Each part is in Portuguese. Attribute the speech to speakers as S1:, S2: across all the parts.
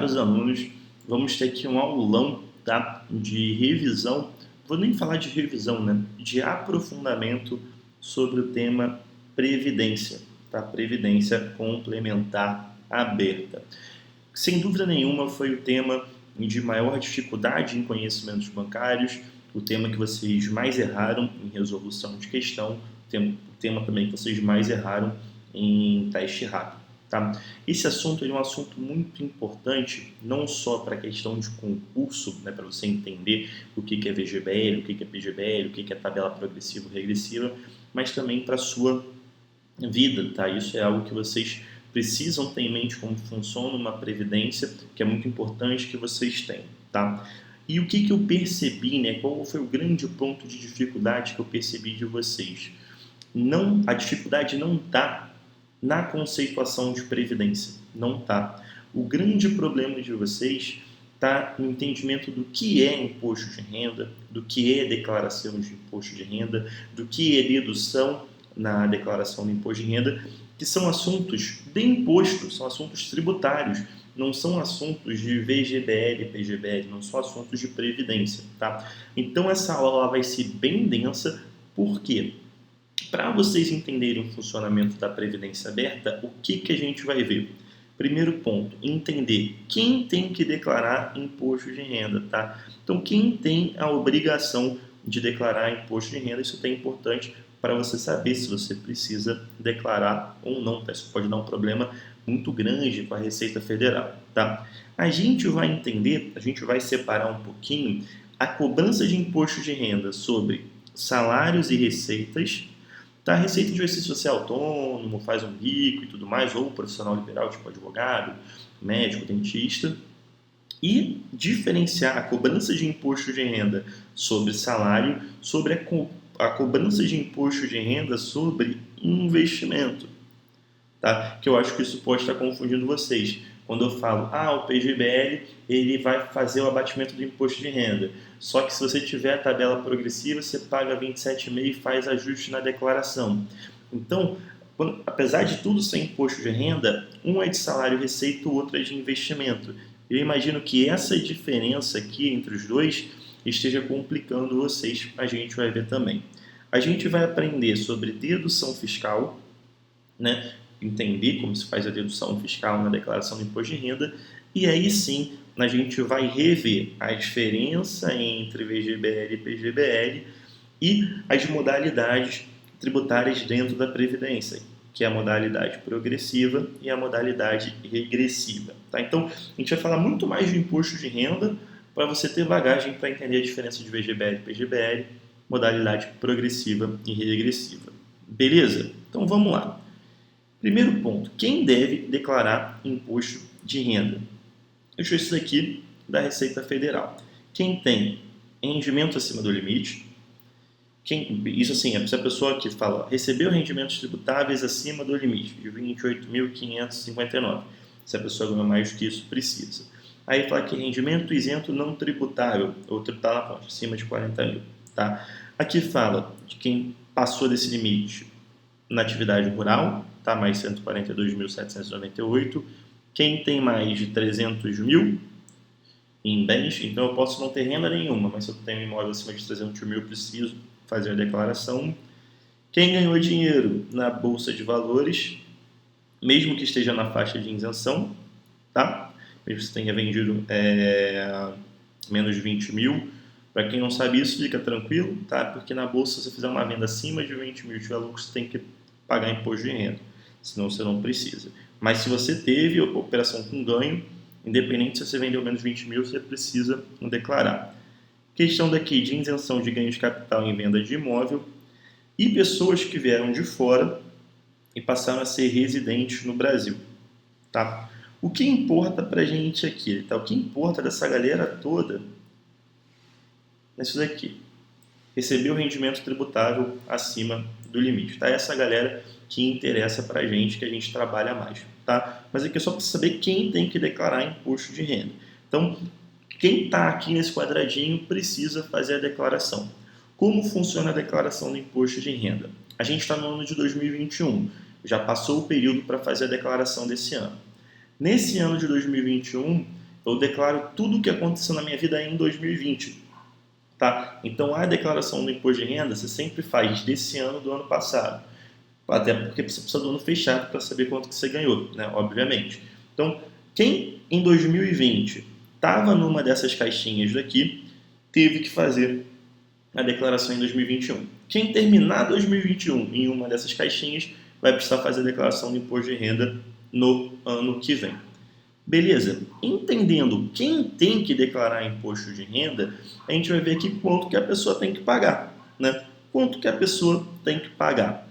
S1: Caros alunos, vamos ter aqui um aulão, tá, de revisão, vou nem falar de revisão, né, de aprofundamento sobre o tema Previdência, tá? Previdência complementar aberta. Sem dúvida nenhuma foi o tema de maior dificuldade em conhecimentos bancários, o tema que vocês mais erraram em resolução de questão, o tema também que vocês mais erraram em teste rápido. Tá? Esse assunto é um assunto muito importante, não só para a questão de concurso, né, para você entender o que é VGBL, o que é PGBL, o que é tabela progressiva ou regressiva, mas também para a sua vida. Tá? Isso é algo que vocês precisam ter em mente como funciona uma previdência, que é muito importante que vocês tenham. Tá? E o que eu percebi, né, qual foi o grande ponto de dificuldade que eu percebi de vocês? A dificuldade não está na conceituação de previdência, não está. O grande problema de vocês está no entendimento do que é imposto de renda, do que é declaração de imposto de renda, do que é dedução na declaração do imposto de renda, que são assuntos de imposto, são assuntos tributários, não são assuntos de VGBL, PGBL, não são assuntos de previdência, tá? Então essa aula vai ser bem densa, por quê? Para vocês entenderem o funcionamento da Previdência Aberta, o que a gente vai ver? Primeiro ponto, entender quem tem que declarar imposto de renda, tá? Então, quem tem a obrigação de declarar imposto de renda, isso é importante para você saber se você precisa declarar ou não, tá? Isso pode dar um problema muito grande com a Receita Federal, tá? A gente vai entender, a gente vai separar um pouquinho a cobrança de imposto de renda sobre salários e receitas. Tá? A receita de exercício social autônomo, faz um bico e tudo mais, ou profissional liberal, tipo advogado, médico, dentista. E diferenciar a cobrança de imposto de renda sobre salário, sobre a cobrança de imposto de renda sobre investimento. Tá? Que eu acho que isso pode estar confundindo vocês. Quando eu falo, o PGBL ele vai fazer o abatimento do imposto de renda. Só que se você tiver a tabela progressiva, você paga 27,5 e faz ajuste na declaração. Então, apesar de tudo ser imposto de renda, um é de salário e receita, o outro é de investimento. Eu imagino que essa diferença aqui entre os dois esteja complicando vocês, a gente vai ver também. A gente vai aprender sobre dedução fiscal, né? Entender como se faz a dedução fiscal na declaração do imposto de renda, e aí sim a gente vai rever a diferença entre VGBL e PGBL e as modalidades tributárias dentro da Previdência, que é a modalidade progressiva e a modalidade regressiva. Tá? Então, a gente vai falar muito mais de imposto de renda para você ter bagagem para entender a diferença de VGBL e PGBL, modalidade progressiva e regressiva. Beleza? Então, vamos lá. Primeiro ponto, quem deve declarar imposto de renda? Eu trouxe isso aqui da Receita Federal. Quem tem rendimento acima do limite, isso assim, é a pessoa que fala, recebeu rendimentos tributáveis acima do limite, de 28.559. Se a pessoa ganha mais do que isso, precisa. Aí fala que rendimento isento não tributável, ou tributável na fonte, acima de 40 mil. Tá? Aqui fala de quem passou desse limite na atividade rural, tá? Mais 142.798. Quem tem mais de 300 mil em bens, então eu posso não ter renda nenhuma, mas se eu tenho um imóvel acima de 300 mil, preciso fazer a declaração. Quem ganhou dinheiro na Bolsa de Valores, mesmo que esteja na faixa de isenção, tá? Mesmo que você tenha vendido menos de 20 mil, para quem não sabe isso, fica tranquilo, tá? Porque na Bolsa, se você fizer uma venda acima de 20 mil, tiver lucro, você tem que pagar imposto de renda, senão você não precisa. Mas se você teve operação com ganho, independente se você vendeu menos de 20 mil, você precisa declarar. Questão daqui de isenção de ganho de capital em venda de imóvel e pessoas que vieram de fora e passaram a ser residentes no Brasil. Tá? O que importa para a gente aqui? Tá? O que importa dessa galera toda é isso daqui. Recebeu rendimento tributável acima do limite. Tá? Essa galera que interessa para a gente, que a gente trabalha mais. Tá? Mas aqui é só para saber quem tem que declarar imposto de renda. Então, quem está aqui nesse quadradinho precisa fazer a declaração. Como funciona a declaração do imposto de renda? A gente está no ano de 2021, já passou o período para fazer a declaração desse ano. Nesse ano de 2021, Eu declaro tudo o que aconteceu na minha vida em 2020. Tá? Então, a declaração do imposto de renda você sempre faz desse ano, do ano passado. Até porque você precisa do ano fechado para saber quanto que você ganhou, né? Obviamente. Então, quem em 2020 estava numa dessas caixinhas daqui, teve que fazer a declaração em 2021. Quem terminar 2021 em uma dessas caixinhas vai precisar fazer a declaração do imposto de renda no ano que vem. Beleza? Entendendo quem tem que declarar imposto de renda, a gente vai ver aqui quanto que a pessoa tem que pagar, né? Quanto que a pessoa tem que pagar.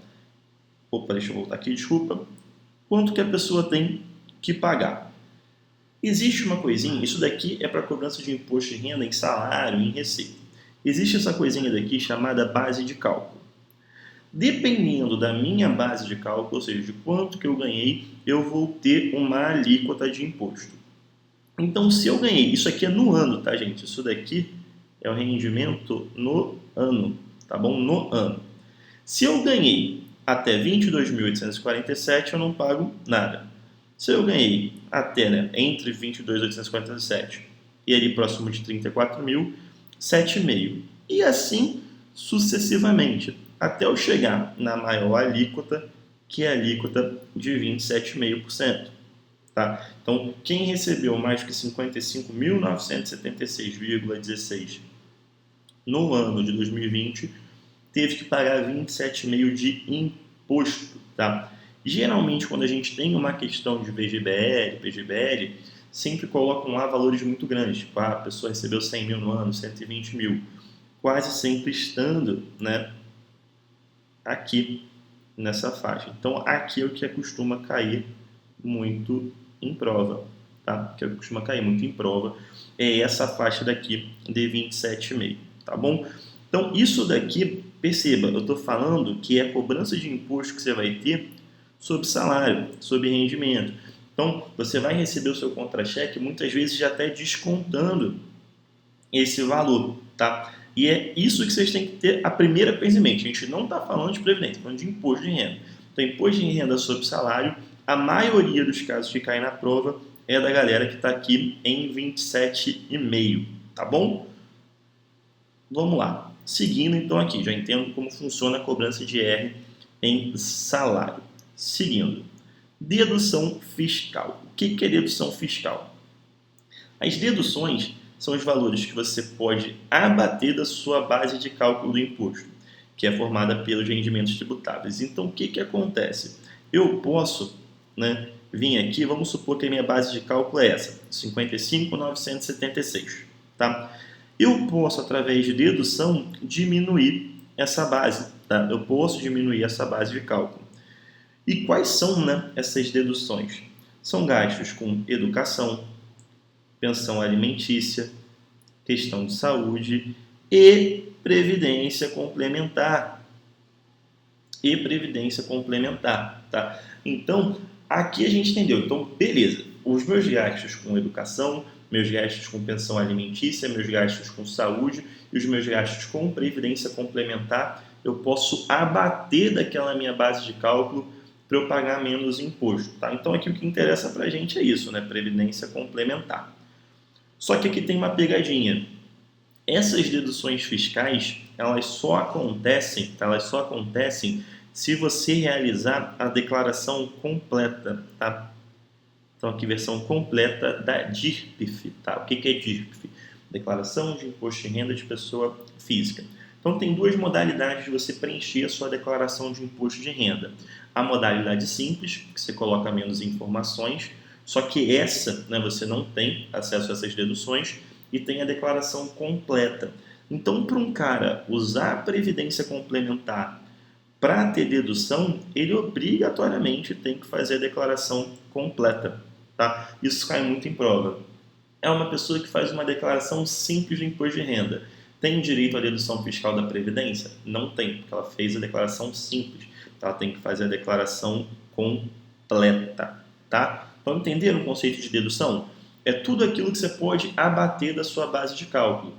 S1: Opa, deixa eu voltar aqui, desculpa. Quanto que a pessoa tem que pagar. Existe uma coisinha, isso daqui é para cobrança de imposto de renda em salário, em receita. Existe essa coisinha daqui chamada base de cálculo. Dependendo da minha base de cálculo, ou seja, de quanto que eu ganhei, eu vou ter uma alíquota de imposto. Então, se eu ganhei, isso aqui é no ano, tá, gente? Isso daqui é o rendimento no ano, tá bom? No ano. Se eu ganhei até 22.847, eu não pago nada. Se eu ganhei até, né, entre 22.847 e ali próximo de 34 mil, 7,5. E assim sucessivamente, até eu chegar na maior alíquota, que é a alíquota de 27,5%. Tá? Então, quem recebeu mais que 55.976,16 no ano de 2020 teve que pagar 27,5% de imposto. Tá? Geralmente, quando a gente tem uma questão de VGBL, PGBL, sempre colocam lá valores muito grandes. Tipo, a pessoa recebeu 100 mil no ano, 120 mil. Quase sempre estando, né, aqui nessa faixa. Então, aqui é o que costuma cair muito em prova. Tá? O que costuma cair muito em prova é essa faixa daqui de 27,5. Tá bom? Então, isso daqui, perceba, eu estou falando que é a cobrança de imposto que você vai ter sobre salário, sobre rendimento. Então, você vai receber o seu contra-cheque muitas vezes já até descontando esse valor, tá? E é isso que vocês têm que ter a primeira coisa em mente. A gente não está falando de previdência, está falando de imposto de renda. Então, imposto de renda sobre salário, a maioria dos casos que caem na prova é da galera que está aqui em 27,5, tá bom? Vamos lá. Seguindo, então, aqui, já entendo como funciona a cobrança de IR em salário. Seguindo. Dedução fiscal. O que é dedução fiscal? As deduções são os valores que você pode abater da sua base de cálculo do imposto, que é formada pelos rendimentos tributáveis. Então, o que acontece? Eu posso, né, vir aqui, vamos supor que a minha base de cálculo é essa, 55.976, tá? Eu posso, através de dedução, diminuir essa base, tá? Eu posso diminuir essa base de cálculo. E quais são, né, essas deduções? São gastos com educação, pensão alimentícia, questão de saúde e previdência complementar. Tá? Então, aqui a gente entendeu. Então, beleza. Os meus gastos com educação, meus gastos com pensão alimentícia, meus gastos com saúde e os meus gastos com previdência complementar, eu posso abater daquela minha base de cálculo para eu pagar menos imposto. Tá? Então, aqui o que interessa para a gente é isso, né? Previdência complementar. Só que aqui tem uma pegadinha. Essas deduções fiscais, elas só acontecem se você realizar a declaração completa, tá? Então, aqui versão completa da DIRPF, tá? O que é DIRPF? Declaração de Imposto de Renda de Pessoa Física. Então, tem duas modalidades de você preencher a sua declaração de imposto de renda. A modalidade simples, que você coloca menos informações, só que essa, né, você não tem acesso a essas deduções, e tem a declaração completa. Então, para um cara usar a previdência complementar para ter dedução, ele obrigatoriamente tem que fazer a declaração completa. Tá? Isso cai muito em prova. É uma pessoa que faz uma declaração simples de imposto de renda. Tem direito à dedução fiscal da Previdência? Não tem, porque ela fez a declaração simples. Ela tem que fazer a declaração completa. Tá? Então, entenderam o conceito de dedução? É tudo aquilo que você pode abater da sua base de cálculo,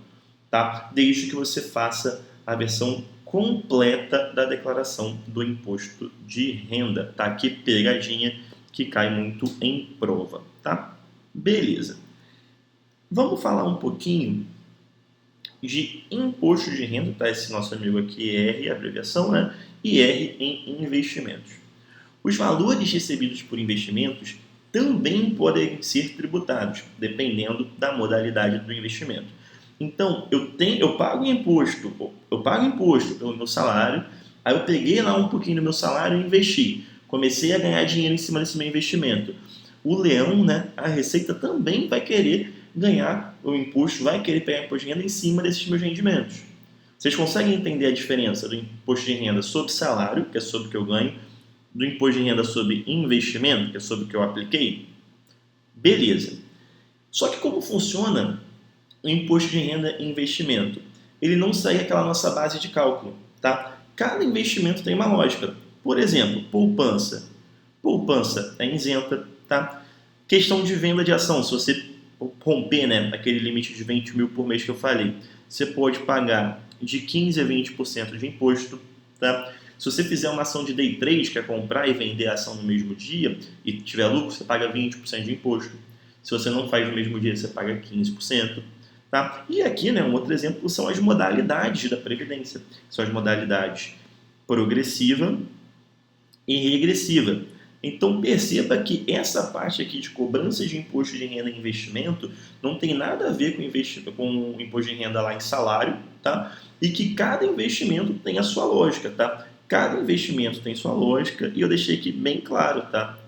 S1: tá? Desde que você faça a versão completa da declaração do imposto de renda. Tá? Que pegadinha que cai muito em prova. Tá? Beleza. Vamos falar um pouquinho de imposto de renda, tá? Esse nosso amigo aqui, IR, a abreviação, né? IR em investimentos. Os valores recebidos por investimentos também podem ser tributados, dependendo da modalidade do investimento. Então, eu pago imposto pelo meu salário, aí eu peguei lá um pouquinho do meu salário e investi. Comecei a ganhar dinheiro em cima desse meu investimento. O leão, né, a Receita também vai querer ganhar o imposto, vai querer pegar imposto de renda em cima desses meus rendimentos. Vocês conseguem entender a diferença do imposto de renda sobre salário, que é sobre o que eu ganho, do imposto de renda sobre investimento, que é sobre o que eu apliquei? Beleza. Só que como funciona o imposto de renda em investimento? Ele não segue aquela nossa base de cálculo, tá? Cada investimento tem uma lógica. Por exemplo, poupança. Poupança é isenta, tá? Questão de venda de ação. Se você romper, né, aquele limite de 20 mil por mês que eu falei, você pode pagar de 15% a 20% de imposto, tá? Se você fizer uma ação de day trade, que é comprar e vender a ação no mesmo dia, e tiver lucro, você paga 20% de imposto. Se você não faz no mesmo dia, você paga 15%. Tá? E aqui, né, um outro exemplo são as modalidades da Previdência. São as modalidades progressiva e regressiva. Então perceba que essa parte aqui de cobrança de imposto de renda e investimento não tem nada a ver com o imposto de renda lá em salário, tá? E que cada investimento tem a sua lógica, tá? Cada investimento tem sua lógica e eu deixei aqui bem claro, tá?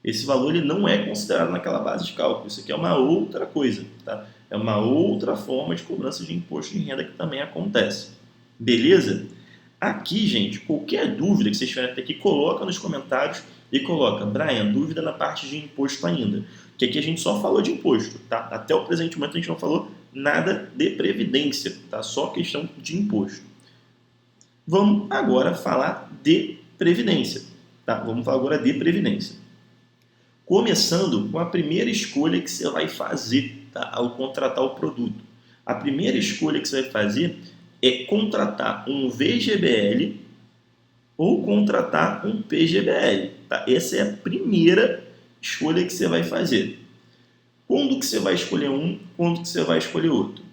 S1: Esse valor ele não é considerado naquela base de cálculo. Isso aqui é uma outra coisa, tá? É uma outra forma de cobrança de imposto de renda que também acontece. Beleza? Aqui, gente, qualquer dúvida que vocês tiverem até aqui, coloca nos comentários e coloca, Brian, dúvida na parte de imposto ainda. Que aqui a gente só falou de imposto, tá? Até o presente momento a gente não falou nada de previdência, tá? Só questão de imposto. Vamos agora falar de previdência, tá? Vamos falar agora de previdência. Começando com a primeira escolha que você vai fazer, tá? Ao contratar o produto. A primeira escolha que você vai fazer é contratar um VGBL ou contratar um PGBL. Tá? Essa é a primeira escolha que você vai fazer. Quando que você vai escolher um, quando que você vai escolher outro?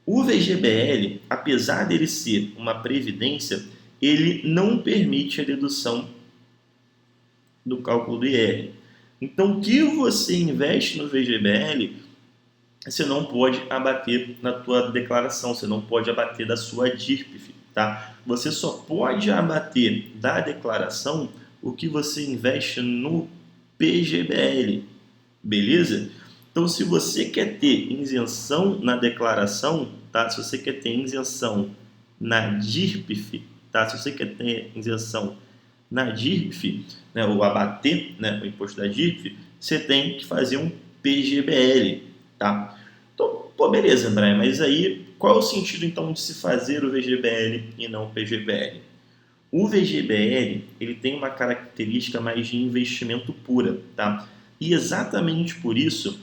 S1: O VGBL, apesar dele ser uma previdência, ele não permite a dedução do cálculo do IR. Então, o que você investe no VGBL, você não pode abater na tua declaração, você não pode abater da sua DIRPF, tá? Você só pode abater da declaração o que você investe no PGBL, beleza? Então, se você quer ter isenção na declaração, tá? Se você quer ter isenção na DIRPF, tá? Se você quer ter isenção na DIRPF, né, ou abater, né, o imposto da DIRPF, você tem que fazer um PGBL, tá? Então, pô, beleza, André, mas aí qual é o sentido então de se fazer o VGBL e não o PGBL? O VGBL, ele tem uma característica mais de investimento pura, tá? E exatamente por isso,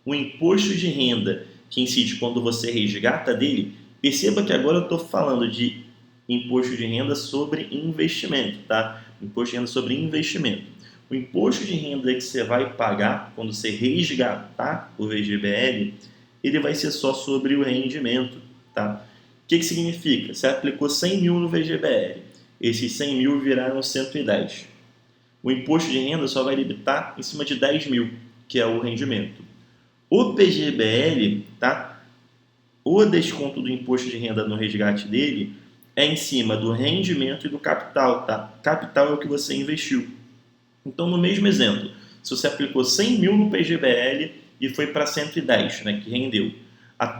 S1: o imposto de renda que incide quando você resgata dele, perceba que agora eu estou falando de imposto de renda sobre investimento, tá? Imposto de renda sobre investimento. O imposto de renda que você vai pagar quando você resgatar o VGBL, ele vai ser só sobre o rendimento, tá? O que significa? Você aplicou 100 mil no VGBL, esses 100 mil viraram 110. O imposto de renda só vai debitar em cima de 10 mil, que é o rendimento. O PGBL, tá? O desconto do imposto de renda no resgate dele é em cima do rendimento e do capital, tá? Capital é o que você investiu. Então, no mesmo exemplo, se você aplicou 100 mil no PGBL e foi para 110, né, que rendeu,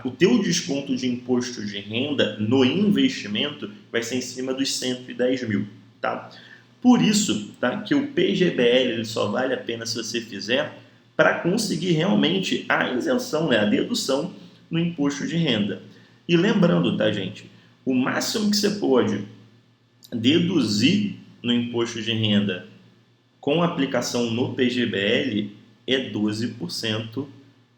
S1: o teu desconto de imposto de renda no investimento vai ser em cima dos 110 mil, tá? Por isso, tá, que o PGBL ele só vale a pena se você fizer para conseguir realmente a isenção, né, a dedução no imposto de renda. E lembrando, tá, gente, o máximo que você pode deduzir no imposto de renda com aplicação no PGBL é 12%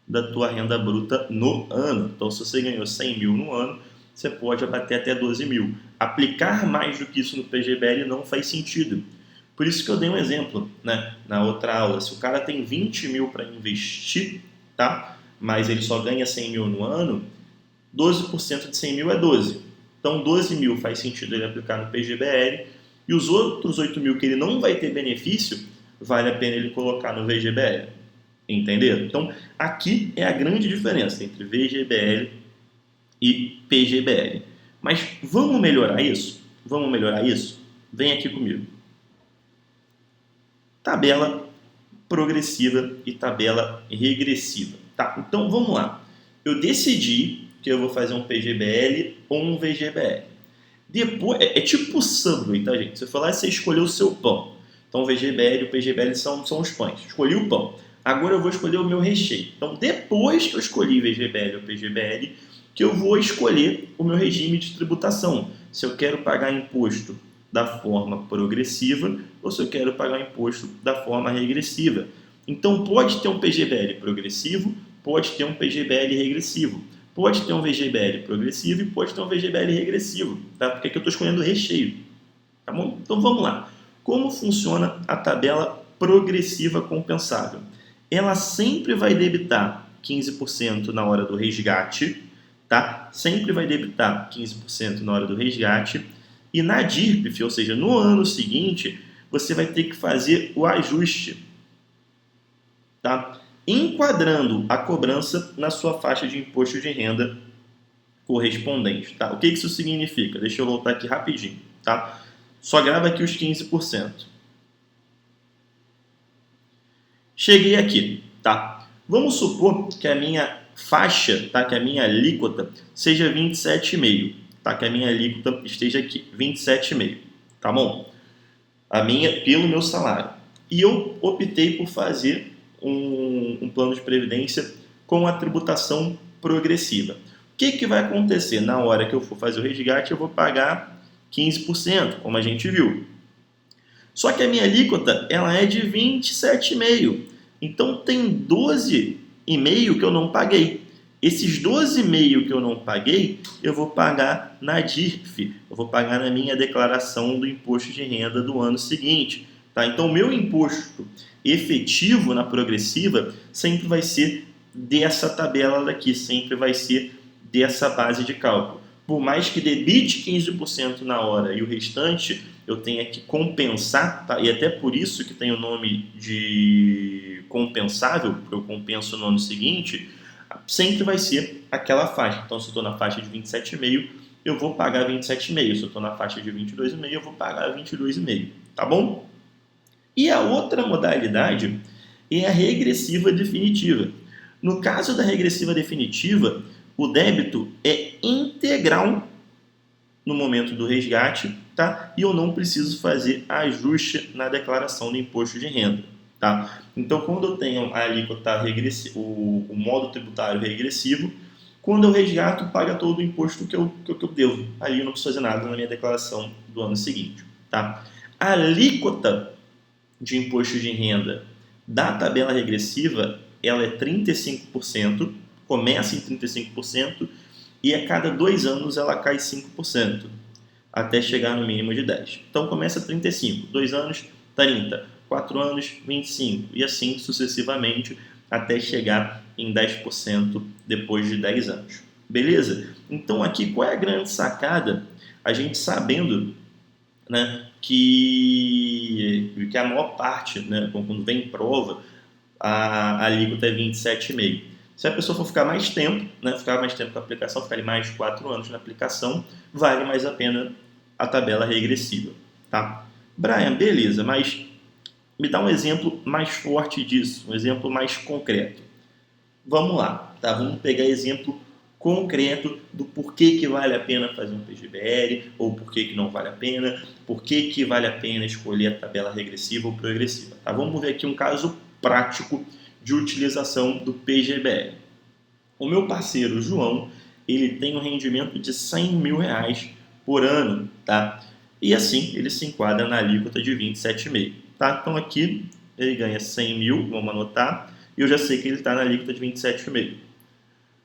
S1: da tua renda bruta no ano. Então, se você ganhou 100 mil no ano, você pode abater até 12 mil. Aplicar mais do que isso no PGBL não faz sentido. Por isso que eu dei um exemplo, né, na outra aula. Se o cara tem 20 mil para investir, tá? mas ele só ganha 100 mil no ano, 12% de 100 mil é 12. Então, 12 mil faz sentido ele aplicar no PGBL, e os outros 8 mil que ele não vai ter benefício, vale a pena ele colocar no VGBL. Entenderam? Então, aqui é a grande diferença entre VGBL e PGBL. Mas vamos melhorar isso? Vamos melhorar isso? Vem aqui comigo. Tabela progressiva e tabela regressiva. Tá? Então, vamos lá. Eu decidi que eu vou fazer um PGBL ou um VGBL. Depois, é tipo Subway, tá, gente? Você foi lá e você escolheu o seu pão. Então, o VGBL e o PGBL são os pães. Escolhi o pão. Agora eu vou escolher o meu recheio. Então, depois que eu escolhi VGBL ou PGBL, que eu vou escolher o meu regime de tributação. Se eu quero pagar imposto da forma progressiva ou se eu quero pagar imposto da forma regressiva. Então, pode ter um PGBL progressivo, pode ter um PGBL regressivo. Pode ter um VGBL progressivo e pode ter um VGBL regressivo, tá? Porque aqui eu estou escolhendo o recheio, tá bom? Então vamos lá. Como funciona a tabela progressiva compensável? Ela sempre vai debitar 15% na hora do resgate, tá? Sempre vai debitar 15% na hora do resgate. E na DIRPF, ou seja, no ano seguinte, você vai ter que fazer o ajuste, tá? Enquadrando a cobrança na sua faixa de imposto de renda correspondente. Tá? O que isso significa? Deixa eu voltar aqui rapidinho. Tá? Só grava aqui os 15%. Cheguei aqui. Tá? Vamos supor que a minha faixa, tá? Que a minha alíquota seja 27,5%. Tá? Que a minha alíquota esteja aqui, 27,5%. Tá bom? A minha, pelo meu salário. E eu optei por fazer um plano de previdência com a tributação progressiva. O que vai acontecer? Na hora que eu for fazer o resgate, eu vou pagar 15%, como a gente viu. Só que a minha alíquota ela é de 27,5%. Então tem 12,5% que eu não paguei. Esses 12,5% que eu não paguei, eu vou pagar na DIRPF, eu vou pagar na minha declaração do imposto de renda do ano seguinte. Tá? Então, o meu imposto efetivo na progressiva sempre vai ser dessa tabela daqui, sempre vai ser dessa base de cálculo. Por mais que debite 15% na hora e o restante eu tenha que compensar, tá? E até por isso que tem o nome de compensável, porque eu compenso no ano seguinte, sempre vai ser aquela faixa. Então, se eu estou na faixa de 27,5, eu vou pagar 27,5. Se eu estou na faixa de 22,5, eu vou pagar 22,5. Tá bom? E a outra modalidade é a regressiva definitiva. No caso da regressiva definitiva, o débito é integral no momento do resgate, tá? E eu não preciso fazer ajuste na declaração do imposto de renda. Tá? Então, quando eu tenho a alíquota regressiva, o modo tributário regressivo, quando eu resgato, paga todo o imposto que eu devo. Ali eu não preciso fazer nada na minha declaração do ano seguinte. Tá? A alíquota de imposto de renda da tabela regressiva, ela é 35%, começa em 35% e a cada 2 anos ela cai 5%, até chegar no mínimo de 10%. Então começa 35%, 2 anos, 30%, 4 anos, 25%, e assim sucessivamente até chegar em 10% depois de 10 anos. Beleza? Então aqui qual é a grande sacada? A gente sabendo, né, que a maior parte, né, quando vem em prova, a alíquota é 27,5%. Se a pessoa for ficar mais tempo, né, ficar mais tempo com a aplicação, ficar mais de 4 anos na aplicação, vale mais a pena a tabela regressiva. Tá? Brian, beleza, mas me dá um exemplo mais forte disso, um exemplo mais concreto. Vamos lá, tá? Vamos pegar exemplo concreto do porquê que vale a pena fazer um PGBL ou porquê que não vale a pena, porquê que vale a pena escolher a tabela regressiva ou progressiva. Tá? Vamos ver aqui um caso prático de utilização do PGBL. O meu parceiro João, ele tem um rendimento de R$100 mil por ano, tá? E assim ele se enquadra na alíquota de 27,5%. Tá? Então aqui ele ganha 100 mil, vamos anotar, e eu já sei que ele está na alíquota de 27,5%.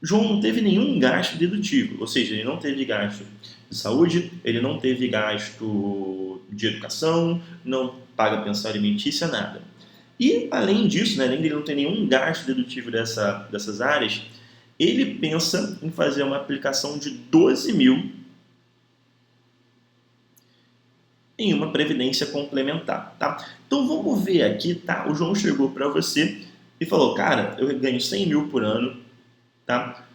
S1: João não teve nenhum gasto dedutivo, ou seja, ele não teve gasto de saúde, ele não teve gasto de educação, não paga pensão alimentícia, nada. E, além disso, né, além de ele não ter nenhum gasto dedutível dessas áreas, ele pensa em fazer uma aplicação de 12 mil em uma previdência complementar, tá? Então, vamos ver aqui, tá? O João chegou para você e falou, cara, eu ganho 100 mil por ano, tá?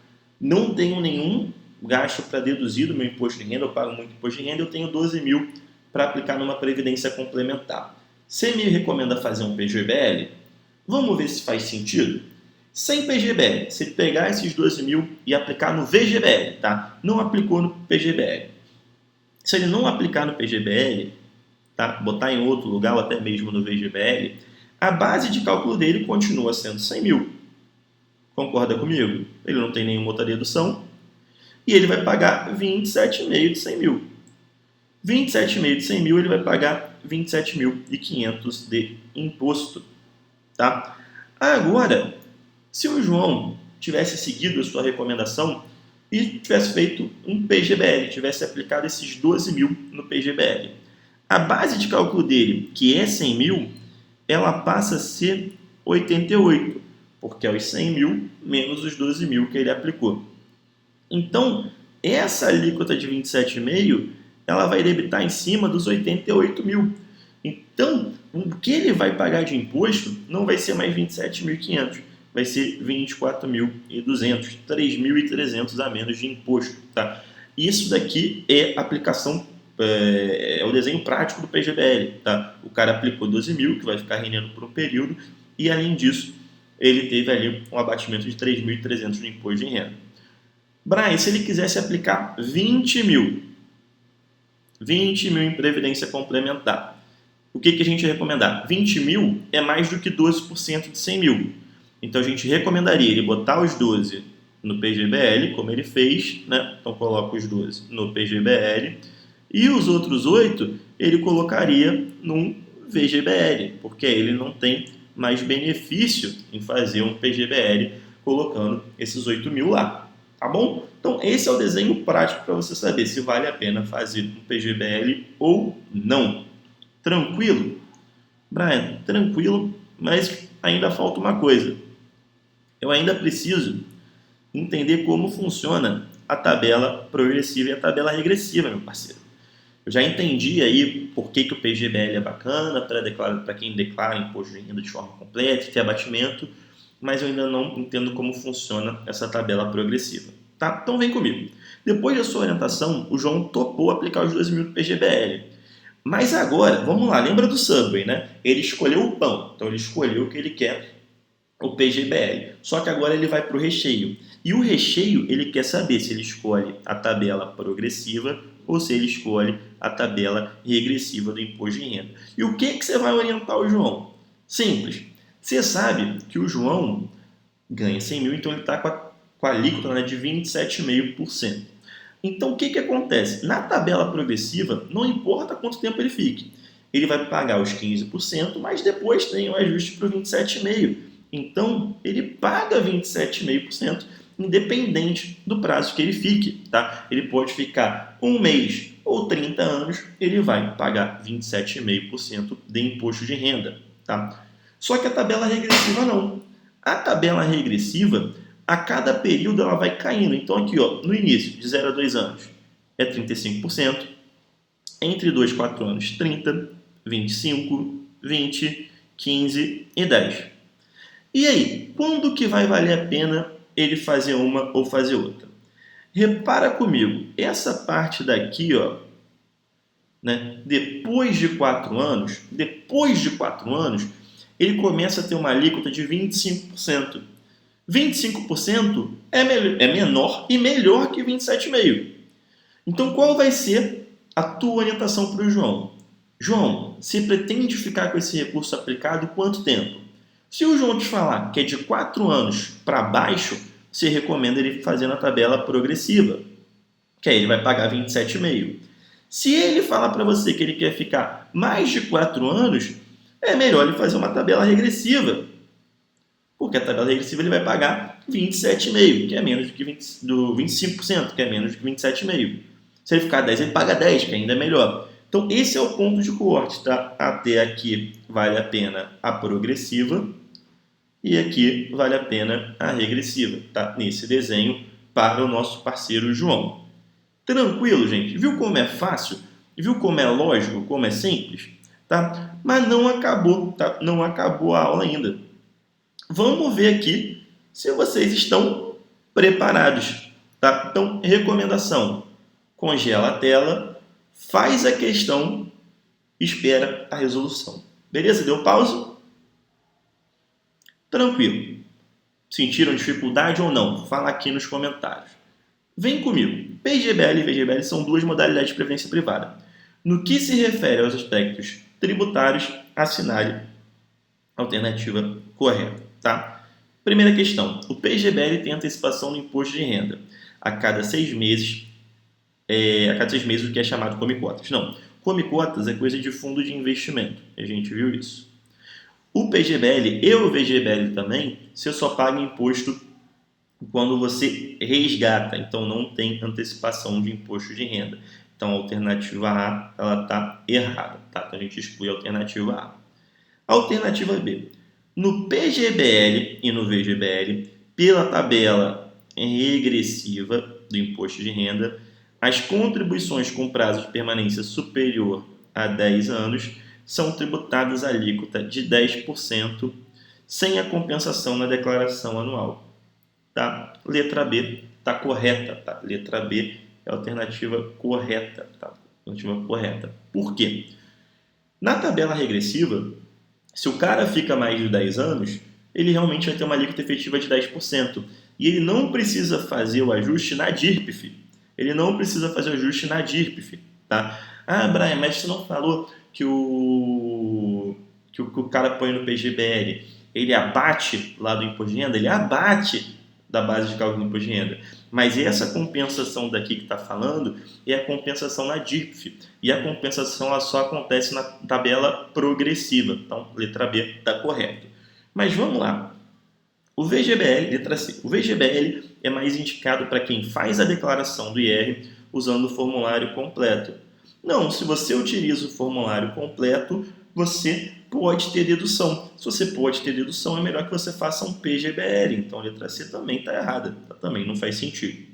S1: Não tenho nenhum gasto para deduzir do meu imposto de renda, eu pago muito imposto de renda, eu tenho 12 mil para aplicar numa previdência complementar. Você me recomenda fazer um PGBL? Vamos ver se faz sentido? Sem PGBL, se ele pegar esses 12 mil e aplicar no VGBL, tá? Não aplicou no PGBL. Se ele não aplicar no PGBL, tá? Botar em outro lugar ou até mesmo no VGBL, a base de cálculo dele continua sendo 100 mil. Concorda comigo? Ele não tem nenhuma outra dedução e ele vai pagar 27,5 de 100 mil. 27,5 de 100 mil, ele vai pagar 27.500 de imposto, tá? Agora, se o João tivesse seguido a sua recomendação e tivesse feito um PGBL, tivesse aplicado esses 12 mil no PGBL, a base de cálculo dele, que é 100 mil, ela passa a ser 88, porque é os 100 mil menos os 12 mil que ele aplicou. Então, essa alíquota de 27,5, ela vai debitar em cima dos 88 mil. Então, o que ele vai pagar de imposto não vai ser mais 27.500, vai ser 24.200, 3.300 a menos de imposto, tá? Isso daqui é aplicação, é o desenho prático do PGBL, tá? O cara aplicou 12 mil, que vai ficar rendendo por um período, e além disso, ele teve ali um abatimento de 3.300 de imposto de renda. Brian, se ele quisesse aplicar 20 mil em previdência complementar, o que a gente recomendar? 20 mil é mais do que 12% de 100 mil. Então, a gente recomendaria ele botar os 12 no PGBL, como ele fez, né? Então, coloca os 12 no PGBL. E os outros 8, ele colocaria num VGBL, porque ele não tem mais benefício em fazer um PGBL colocando esses 8 mil lá. Tá bom? Então, esse é o desenho prático para você saber se vale a pena fazer um PGBL ou não. Tranquilo? Brian, tranquilo, mas ainda falta uma coisa. Eu ainda preciso entender como funciona a tabela progressiva e a tabela regressiva, meu parceiro. Eu já entendi aí por que o PGBL é bacana para quem declara imposto de renda de forma completa e ter abatimento, mas eu ainda não entendo como funciona essa tabela progressiva. Tá? Então vem comigo. Depois da sua orientação, o João topou aplicar os 12 mil do PGBL. Mas agora, vamos lá, lembra do Subway, né? Ele escolheu o pão, então ele escolheu o que ele quer, o PGBL. Só que agora ele vai para o recheio. E o recheio, ele quer saber se ele escolhe a tabela progressiva ou se ele escolhe a tabela regressiva do imposto de renda. E o que você vai orientar o João? Simples. Você sabe que o João ganha 100 mil, então ele está com a alíquota, né, de 27,5%. Então, o que acontece? Na tabela progressiva, não importa quanto tempo ele fique. Ele vai pagar os 15%, mas depois tem o ajuste para o 27,5%. Então, ele paga 27,5%, independente do prazo que ele fique. Tá? Ele pode ficar um mês ou 30 anos, ele vai pagar 27,5% de imposto de renda. Tá? Só que a tabela regressiva não. A tabela regressiva, a cada período ela vai caindo. Então aqui, ó, no início, de 0 a 2 anos, é 35%. Entre 2 e 4 anos, 30%, 25%, 20%, 15% e 10%. E aí, quando que vai valer a pena ele fazer uma ou fazer outra? Repara comigo, essa parte daqui, ó, né, depois de 4 anos, ele começa a ter uma alíquota de 25%. 25% é menor e melhor que 27,5%. Então, qual vai ser a tua orientação para o João? João, você pretende ficar com esse recurso aplicado quanto tempo? Se o João te falar que é de 4 anos para baixo, você recomenda ele fazer na tabela progressiva, que aí ele vai pagar 27,5%. Se ele falar para você que ele quer ficar mais de 4 anos, é melhor ele fazer uma tabela regressiva, porque a tabela regressiva ele vai pagar 27,5%, que é menos do que 25%, que é menos do que 27,5%. Se ele ficar 10, ele paga 10, que ainda é melhor. Então, esse é o ponto de corte, tá? Até aqui vale a pena a progressiva e aqui vale a pena a regressiva, tá? Nesse desenho para o nosso parceiro João. Tranquilo, gente? Viu como é fácil? Viu como é lógico, como é simples? Tá? Mas não acabou, tá? Não acabou a aula ainda. Vamos ver aqui se vocês estão preparados, tá? Então, recomendação: congela a tela, faz a questão, espera a resolução. Beleza? Deu pausa? Tranquilo. Sentiram dificuldade ou não? Fala aqui nos comentários. Vem comigo. PGBL e VGBL são duas modalidades de previdência privada. No que se refere aos aspectos tributários, assinale a alternativa correta, tá? Primeira questão. O PGBL tem antecipação no imposto de renda a cada 6 meses, o que é chamado come-cotas. Não, come-cotas é coisa de fundo de investimento. A gente viu isso. O PGBL e o VGBL também, você só paga imposto quando você resgata, então não tem antecipação de imposto de renda. Então a alternativa A ela está errada, tá? Então a gente exclui a alternativa A. Alternativa B. No PGBL e no VGBL, pela tabela regressiva do imposto de renda, as contribuições com prazo de permanência superior a 10 anos são tributadas a alíquota de 10% sem a compensação na declaração anual. Tá? Letra B está correta. Tá? Letra B é a alternativa correta. Tá? Alternativa correta. Por quê? Na tabela regressiva, se o cara fica mais de 10 anos, ele realmente vai ter uma alíquota efetiva de 10%. E ele não precisa fazer o ajuste na DIRPF. Ele não precisa fazer o ajuste na DIRPF. Tá? Ah, Brian, mas você não falou que o cara põe no PGBL, ele abate lá do imposto de renda? Ele abate da base de cálculo do imposto de renda. Mas essa compensação daqui que está falando é a compensação na DIRPF. E a compensação ela só acontece na tabela progressiva. Então, letra B está correto. Mas vamos lá. O VGBL, letra C. O VGBL é mais indicado para quem faz a declaração do IR usando o formulário completo. Não, se você utiliza o formulário completo, você pode ter dedução. Se você pode ter dedução, é melhor que você faça um PGBL. Então, a letra C também está errada. Também não faz sentido.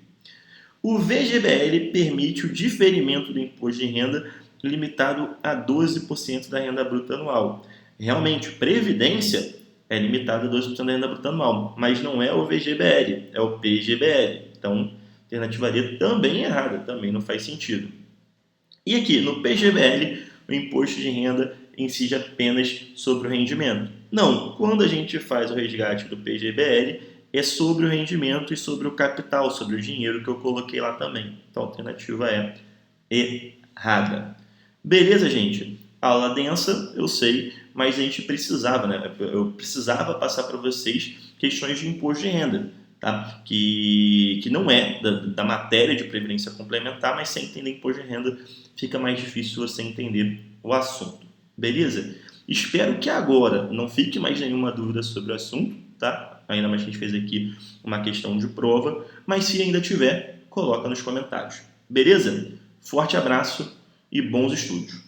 S1: O VGBL permite o diferimento do imposto de renda limitado a 12% da renda bruta anual. Realmente, previdência é limitada a 12% da renda bruta anual, mas não é o VGBL, é o PGBL. Então, a alternativa D também é errada, também não faz sentido. E aqui, no PGBL, o imposto de renda incide apenas sobre o rendimento. Não, quando a gente faz o resgate do PGBL, é sobre o rendimento e sobre o capital, sobre o dinheiro que eu coloquei lá também. Então, a alternativa é errada. Beleza, gente? Aula densa, eu sei, mas a gente precisava, né? Eu precisava passar para vocês questões de imposto de renda. Tá? Que não é da matéria de previdência complementar, mas sem entender imposto de renda fica mais difícil você entender o assunto. Beleza? Espero que agora não fique mais nenhuma dúvida sobre o assunto, tá? Ainda mais que a gente fez aqui uma questão de prova, mas se ainda tiver, coloca nos comentários. Beleza? Forte abraço e bons estudos!